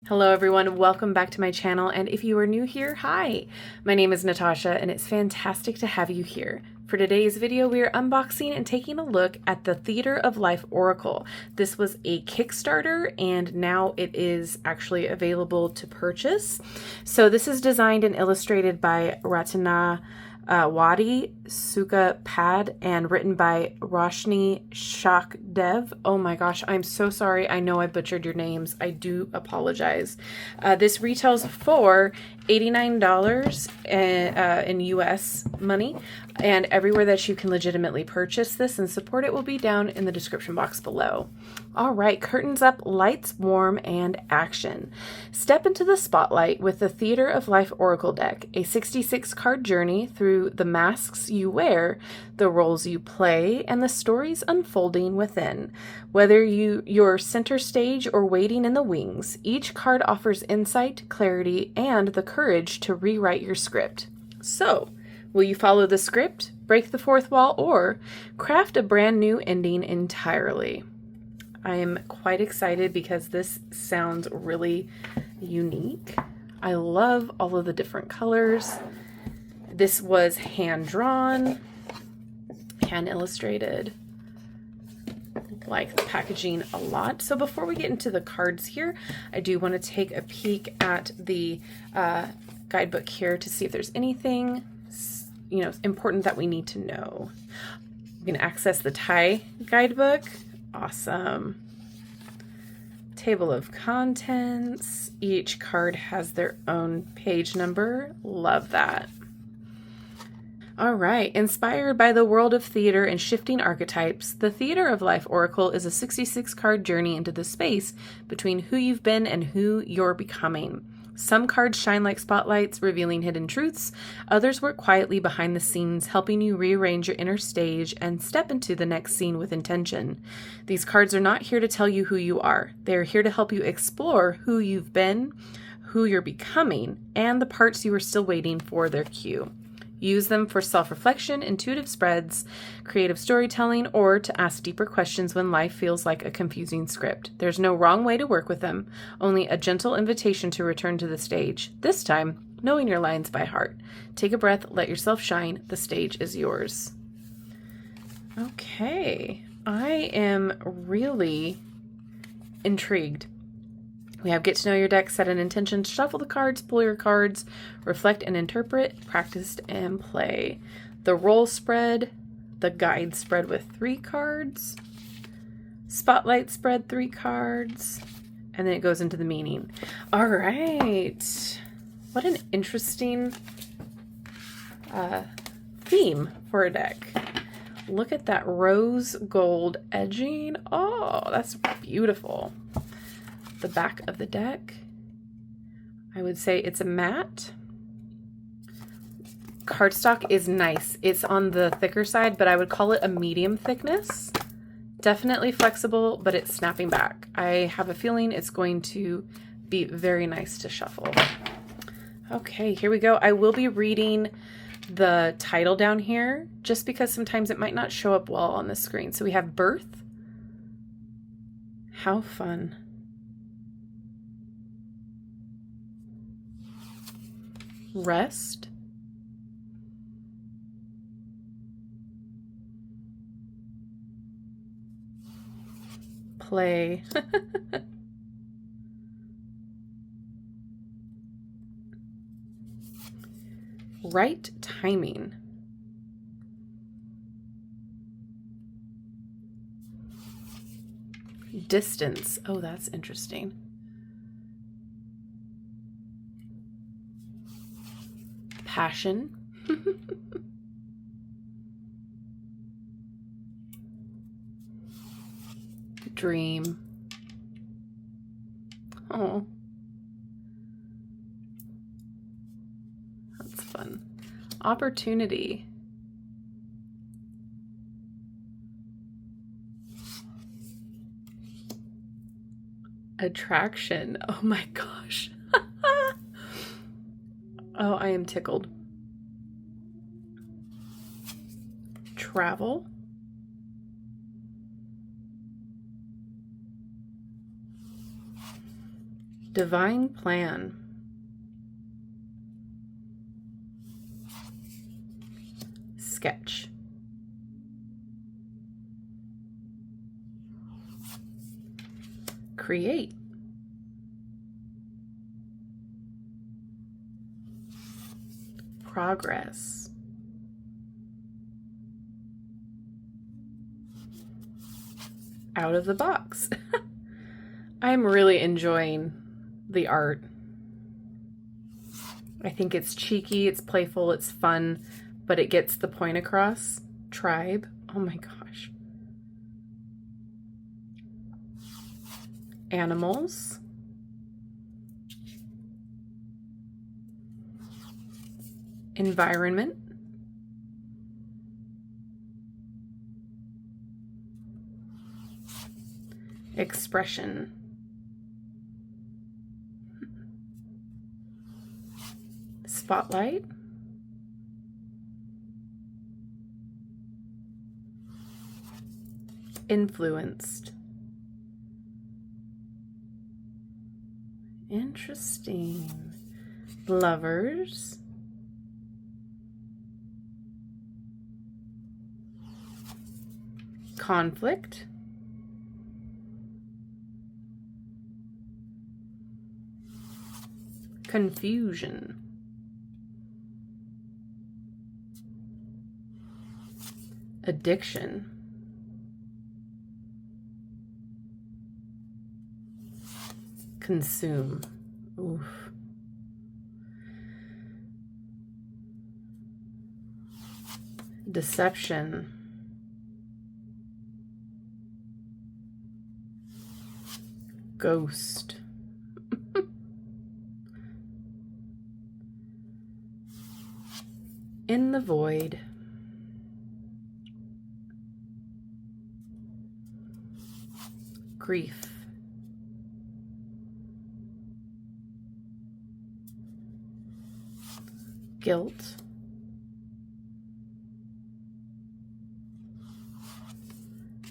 Hello everyone, welcome back to my channel, and if you are new here, hi! My name is Natasha and it's fantastic to have you here. For today's video, we are unboxing and taking a look at the Theater of Life Oracle. This was a Kickstarter and now it is actually available to purchase. So this is designed and illustrated by Rattanawadee Sukapad and written by Roshni Sachdev. Oh my gosh, I'm so sorry. I know I butchered your names. I do apologize. This retails for $89 in US money, and everywhere that you can legitimately purchase this and support it will be down in the description box below. All right, curtains up, lights warm, and action. Step into the spotlight with the Theater of Life Oracle deck, a 66 card journey through the masks you wear, the roles you play, and the stories unfolding within. Whether you're center stage or waiting in the wings, each card offers insight, clarity, and the courage to rewrite your script. So, will you follow the script, break the fourth wall, or craft a brand new ending entirely? I am quite excited because this sounds really unique. I love all of the different colors. This was hand-drawn, hand-illustrated. Like the packaging a lot. So before we get into the cards here, I do want to take a peek at the guidebook here to see if there's anything, important that we need to know. You can access the Thai guidebook. Awesome. Table of contents. Each card has their own page number. Love that. All right, inspired by the world of theater and shifting archetypes, the Theater of Life Oracle is a 66-card journey into the space between who you've been and who you're becoming. Some cards shine like spotlights, revealing hidden truths. Others work quietly behind the scenes, helping you rearrange your inner stage and step into the next scene with intention. These cards are not here to tell you who you are. They are here to help you explore who you've been, who you're becoming, and the parts you are still waiting for their cue. Use them for self-reflection, intuitive spreads, creative storytelling, or to ask deeper questions when life feels like a confusing script. There's no wrong way to work with them, only a gentle invitation to return to the stage, this time knowing your lines by heart. Take a breath, let yourself shine, the stage is yours. Okay, I am really intrigued. We have get to know your deck, set an intention, shuffle the cards, pull your cards, reflect and interpret, practice and play. The role spread, the guide spread with 3 cards, spotlight spread 3 cards, and then it goes into the meaning. All right. What an interesting theme for a deck. Look at that rose gold edging. Oh, that's beautiful. The back of the deck, I would say it's a matte. Cardstock is nice. It's on the thicker side, but I would call it a medium thickness. Definitely flexible, but it's snapping back. I have a feeling it's going to be very nice to shuffle. Okay, here we go. I will be reading the title down here just because sometimes it might not show up well on the screen. So we have Birth. How fun. Rest, play, right timing, distance. Oh, that's interesting. Passion. Dream. Oh. That's fun. Opportunity. Attraction. Oh my gosh. Oh, I am tickled. Travel. Divine plan. Sketch. Create. Progress. Out of the box. I'm really enjoying the art. I think it's cheeky, it's playful, it's fun, but it gets the point across. Tribe. Oh my gosh. Animals. Environment. Expression. Spotlight. Influenced. Interesting. Lovers. Conflict. Confusion. Addiction. Consume. Oof. Deception. Ghost. In the void. Grief. Guilt.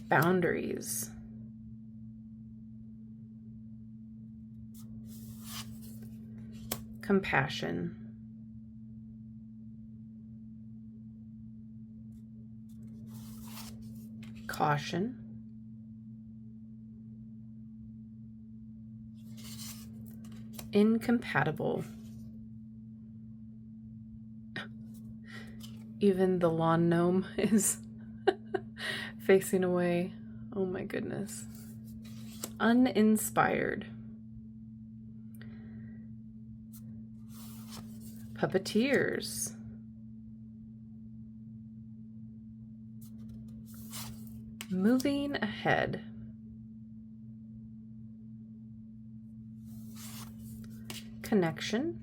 Boundaries. Compassion. Caution. Incompatible. Even the lawn gnome is facing away. Oh my goodness. Uninspired. Puppeteers. Moving ahead. Connection.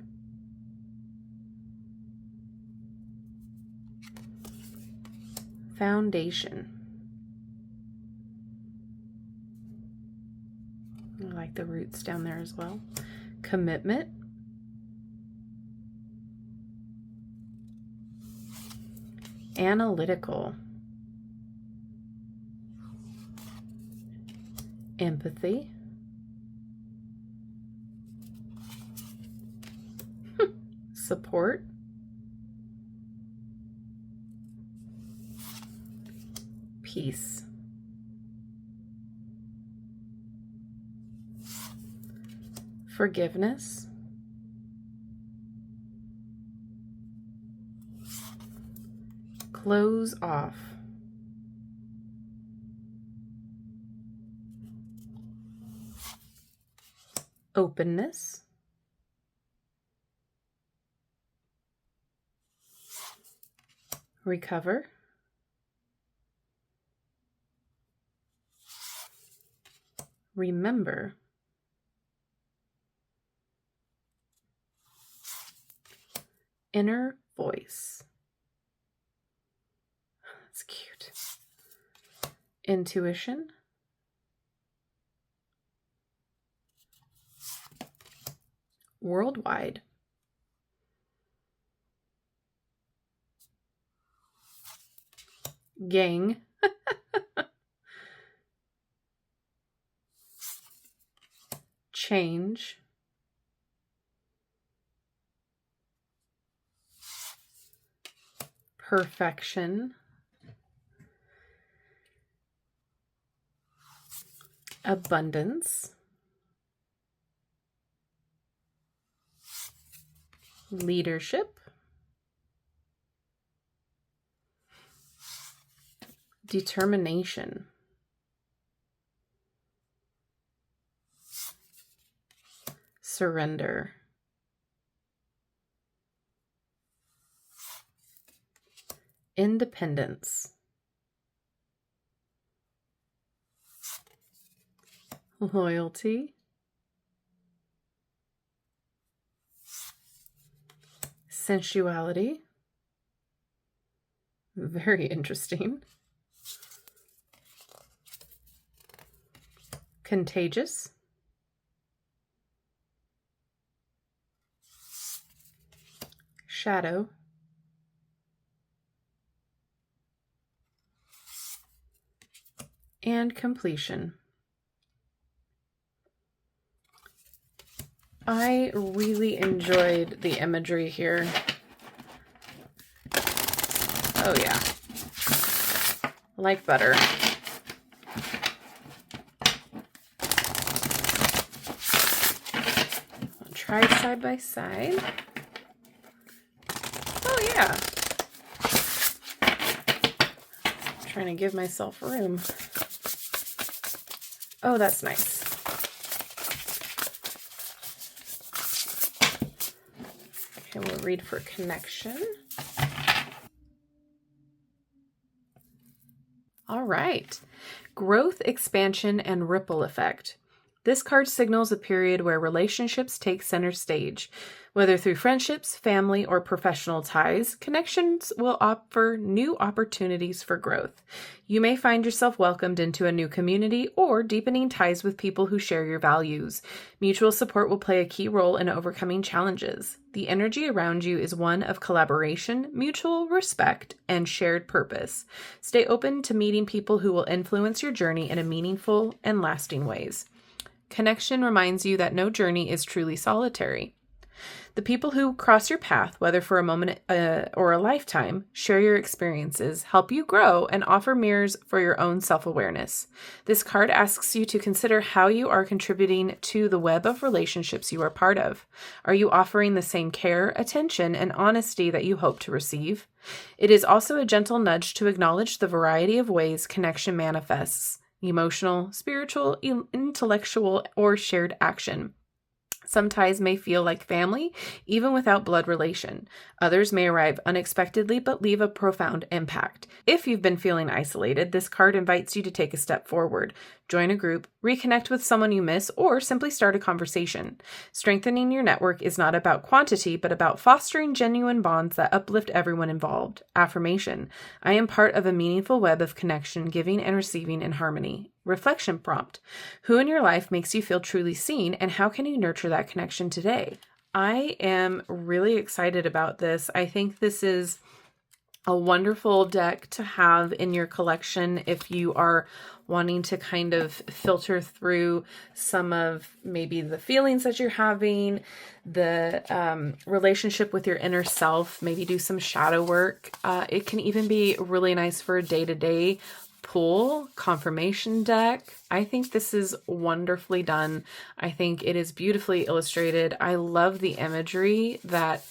Foundation. I like the roots down there as well. Commitment. Analytical. Empathy. Support. Peace. Forgiveness. Close off. Openness. Recover. Remember. Inner voice. That's cute. Intuition. Worldwide. Gang. Change. perfection, abundance, leadership, determination, surrender, independence, loyalty, sensuality, very interesting, contagious, shadow, and completion. I really enjoyed the imagery here. Oh yeah, like butter. I'll try side by side. Oh yeah. I'm trying to give myself room. Oh, that's nice. Okay, we'll read for connection. All right. Growth, expansion, and ripple effect. This card signals a period where relationships take center stage. Whether through friendships, family, or professional ties, connections will offer new opportunities for growth. You may find yourself welcomed into a new community or deepening ties with people who share your values. Mutual support will play a key role in overcoming challenges. The energy around you is one of collaboration, mutual respect, and shared purpose. Stay open to meeting people who will influence your journey in a meaningful and lasting ways. Connection reminds you that no journey is truly solitary. The people who cross your path, whether for a moment or a lifetime, share your experiences, help you grow, and offer mirrors for your own self-awareness. This card asks you to consider how you are contributing to the web of relationships you are part of. Are you offering the same care, attention, and honesty that you hope to receive? It is also a gentle nudge to acknowledge the variety of ways connection manifests: emotional, spiritual, intellectual, or shared action. Some ties may feel like family, even without blood relation. Others may arrive unexpectedly but leave a profound impact. If you've been feeling isolated, this card invites you to take a step forward. Join a group, reconnect with someone you miss, or simply start a conversation. Strengthening your network is not about quantity, but about fostering genuine bonds that uplift everyone involved. Affirmation: I am part of a meaningful web of connection, giving and receiving in harmony. Reflection prompt: who in your life makes you feel truly seen, and how can you nurture that connection today? I am really excited about this. I think this is a wonderful deck to have in your collection if you are wanting to kind of filter through some of maybe the feelings that you're having, the relationship with your inner self, maybe do some shadow work. It can even be really nice for a day-to-day pull confirmation deck. I think this is wonderfully done. I think it is beautifully illustrated. I love the imagery that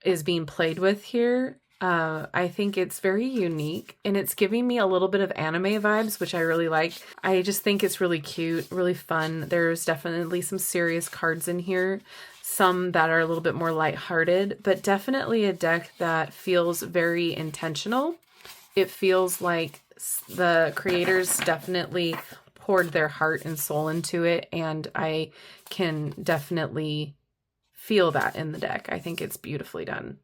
is being played with here. I think it's very unique, and it's giving me a little bit of anime vibes, which I really like. I just think it's really cute, really fun. There's definitely some serious cards in here, some that are a little bit more lighthearted, but definitely a deck that feels very intentional. It feels like the creators definitely poured their heart and soul into it, and I can definitely feel that in the deck. I think it's beautifully done.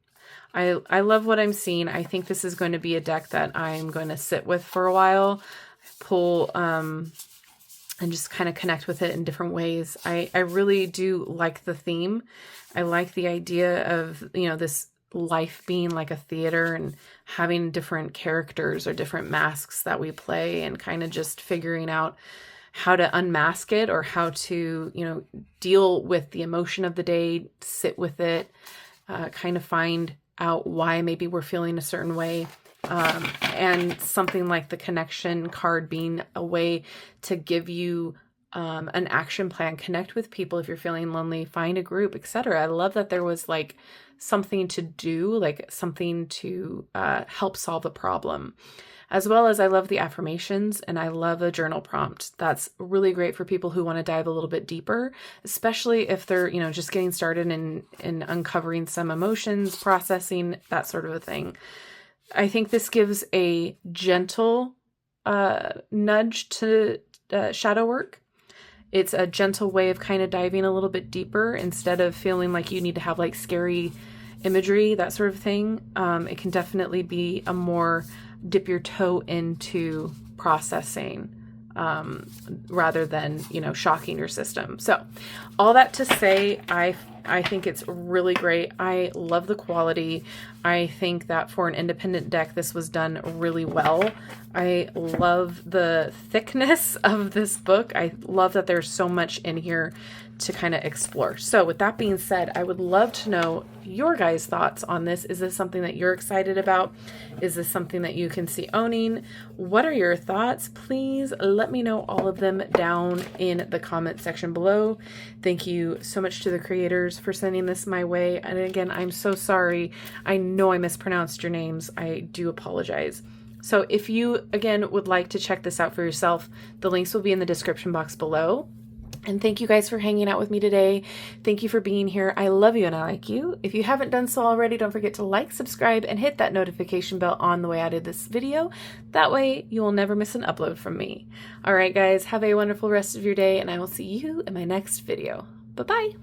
I love what I'm seeing. I think this is going to be a deck that I'm going to sit with for a while, pull, and just kind of connect with it in different ways. I really do like the theme. I like the idea of, this life being like a theater and having different characters or different masks that we play, and kind of just figuring out how to unmask it, or how to, deal with the emotion of the day, sit with it, kind of find out why maybe we're feeling a certain way. And something like the connection card being a way to give you an action plan, connect with people if you're feeling lonely, find a group, etc. I love that there was like something to do, like something to help solve the problem. As well as I love the affirmations and I love a journal prompt. That's really great for people who want to dive a little bit deeper, especially if they're, you know, just getting started in uncovering some emotions, processing, that sort of a thing. I think this gives a gentle nudge to shadow work. It's a gentle way of kind of diving a little bit deeper instead of feeling like you need to have like scary imagery, that sort of thing. It can definitely be a more dip your toe into processing rather than, you know, shocking your system. So all that to say, I think it's really great. I love the quality. I think that for an independent deck, this was done really well. I love the thickness of this book. I love that there's so much in here to kind of explore. So with that being said, I would love to know your guys' thoughts on this. Is this something that you're excited about? Is this something that you can see owning? What are your thoughts? Please let me know all of them down in the comment section below. Thank you so much to the creators for sending this my way. And again, I'm so sorry. I know I mispronounced your names. I do apologize. So if you, again, would like to check this out for yourself, the links will be in the description box below. And thank you guys for hanging out with me today. Thank you for being here. I love you and I like you. If you haven't done so already, don't forget to like, subscribe, and hit that notification bell on the way out of this video. That way you will never miss an upload from me. All right, guys, have a wonderful rest of your day, and I will see you in my next video. Bye-bye.